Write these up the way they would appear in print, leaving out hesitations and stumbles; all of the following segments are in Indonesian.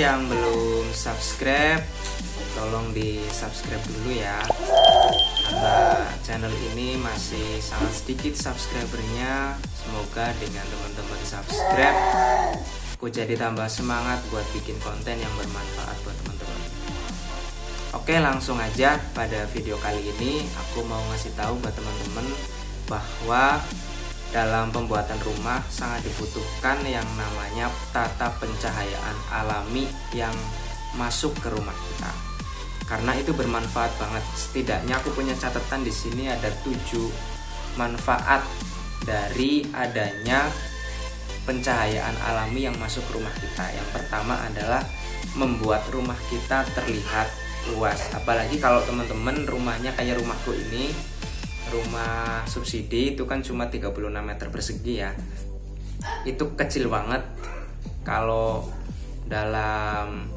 yang belum subscribe, tolong di subscribe dulu ya, karena channel ini masih sangat sedikit subscribernya. Semoga dengan teman-teman subscribe, aku jadi tambah semangat buat bikin konten yang bermanfaat buat teman-teman. Oke, langsung aja pada video kali ini aku mau ngasih tahu buat teman-teman bahwa dalam pembuatan rumah sangat dibutuhkan yang namanya tata pencahayaan alami yang masuk ke rumah kita. Karena itu bermanfaat banget. Setidaknya aku punya catatan di sini ada 7 manfaat dari adanya pencahayaan alami yang masuk ke rumah kita. Yang pertama adalah membuat rumah kita terlihat luas. Apalagi kalau teman-teman rumahnya kayak rumahku ini, rumah subsidi itu kan cuma 36 meter persegi ya. Itu kecil banget. Kalau dalam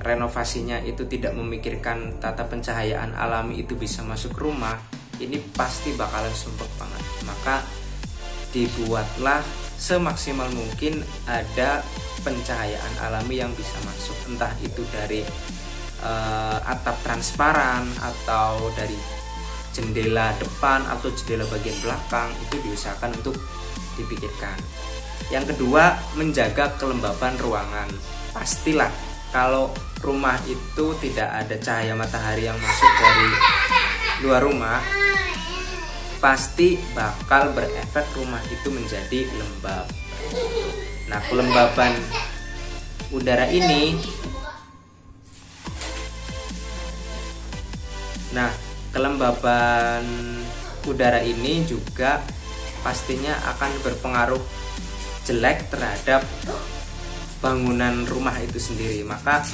renovasinya itu tidak memikirkan tata pencahayaan alami itu bisa masuk rumah, ini pasti bakalan sumpek banget. Maka dibuatlah semaksimal mungkin ada pencahayaan alami yang bisa masuk, entah itu dari atap transparan atau dari jendela depan atau jendela bagian belakang, itu diusahakan untuk dipikirkan. Yang kedua, menjaga kelembapan ruangan. Pastilah kalau rumah itu tidak ada cahaya matahari yang masuk dari luar rumah, pasti bakal berefek rumah itu menjadi lembab. Nah, kelembapan udara ini kelembaban udara ini juga pastinya akan berpengaruh jelek terhadap bangunan rumah itu sendiri. Maka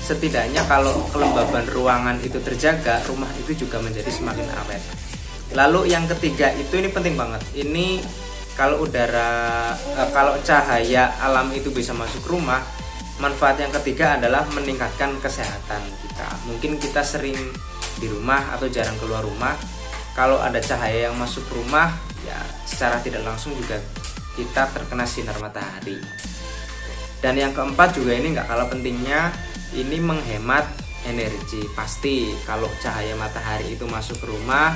setidaknya kalau kelembaban ruangan itu terjaga, rumah itu juga menjadi semakin awet. Lalu yang ketiga itu ini penting banget. Ini kalau kalau cahaya alam itu bisa masuk rumah, manfaat yang ketiga adalah meningkatkan kesehatan kita. Mungkin kita sering di rumah atau jarang keluar rumah, kalau ada cahaya yang masuk rumah ya secara tidak langsung juga kita terkena sinar matahari. Dan yang keempat juga ini nggak kalah pentingnya, ini menghemat energi. Pasti kalau cahaya matahari itu masuk ke rumah,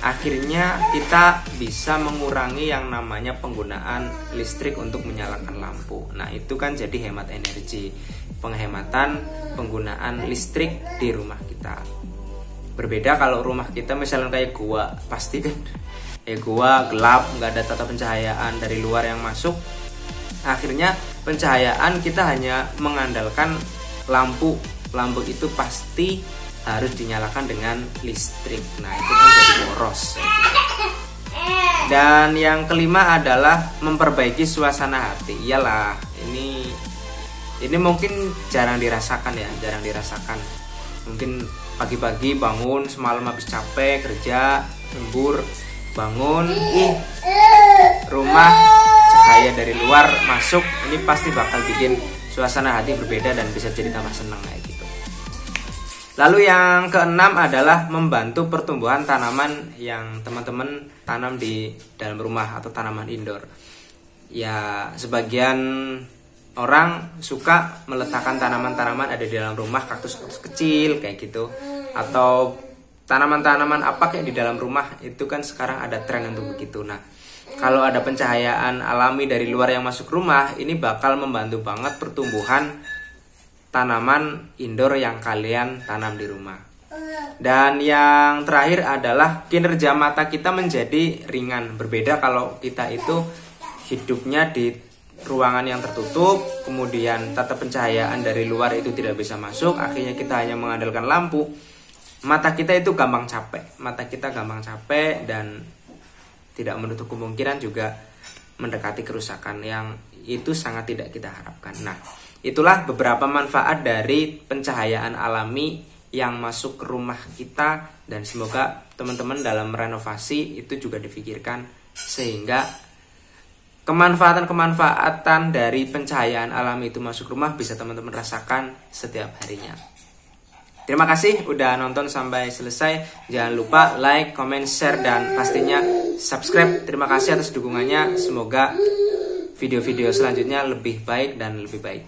akhirnya kita bisa mengurangi yang namanya penggunaan listrik untuk menyalakan lampu. Nah, itu kan jadi hemat energi, penghematan penggunaan listrik di rumah kita. Berbeda kalau rumah kita misalnya kayak gua, pasti kan gua gelap, nggak ada tata pencahayaan dari luar yang masuk. Akhirnya pencahayaan kita hanya mengandalkan lampu. Lampu itu pasti harus dinyalakan dengan listrik. Nah, itu kan jadi boros. Dan yang kelima adalah memperbaiki suasana hati. Iyalah, ini mungkin jarang dirasakan ya, jarang dirasakan. Mungkin pagi-pagi bangun, semalam habis capek kerja, lembur, bangun, rumah cahaya dari luar masuk, ini pasti bakal bikin suasana hati berbeda dan bisa jadi tambah senang kayak gitu. Lalu yang keenam adalah membantu pertumbuhan tanaman yang teman-teman tanam di dalam rumah atau tanaman indoor. Ya, sebagian orang suka meletakkan tanaman-tanaman ada di dalam rumah, kaktus kecil kayak gitu, atau tanaman-tanaman apa kayak di dalam rumah. Itu kan sekarang ada tren untuk begitu. Nah, kalau ada pencahayaan alami dari luar yang masuk rumah, ini bakal membantu banget pertumbuhan tanaman indoor yang kalian tanam di rumah. Dan yang terakhir adalah kinerja mata kita menjadi ringan. Berbeda kalau kita itu hidupnya di ruangan yang tertutup, kemudian tata pencahayaan dari luar itu tidak bisa masuk, akhirnya kita hanya mengandalkan lampu. Mata kita itu gampang capek. Mata kita gampang capek dan tidak menutup kemungkinan juga mendekati kerusakan yang itu sangat tidak kita harapkan. Nah, itulah beberapa manfaat dari pencahayaan alami yang masuk ke rumah kita, dan semoga teman-teman dalam renovasi itu juga difikirkan sehingga kemanfaatan dari pencahayaan alami itu masuk rumah bisa teman-teman rasakan setiap harinya. Terima kasih udah nonton sampai selesai. Jangan lupa like, comment, share, dan pastinya subscribe. Terima kasih atas dukungannya. Semoga video-video selanjutnya lebih baik dan lebih baik.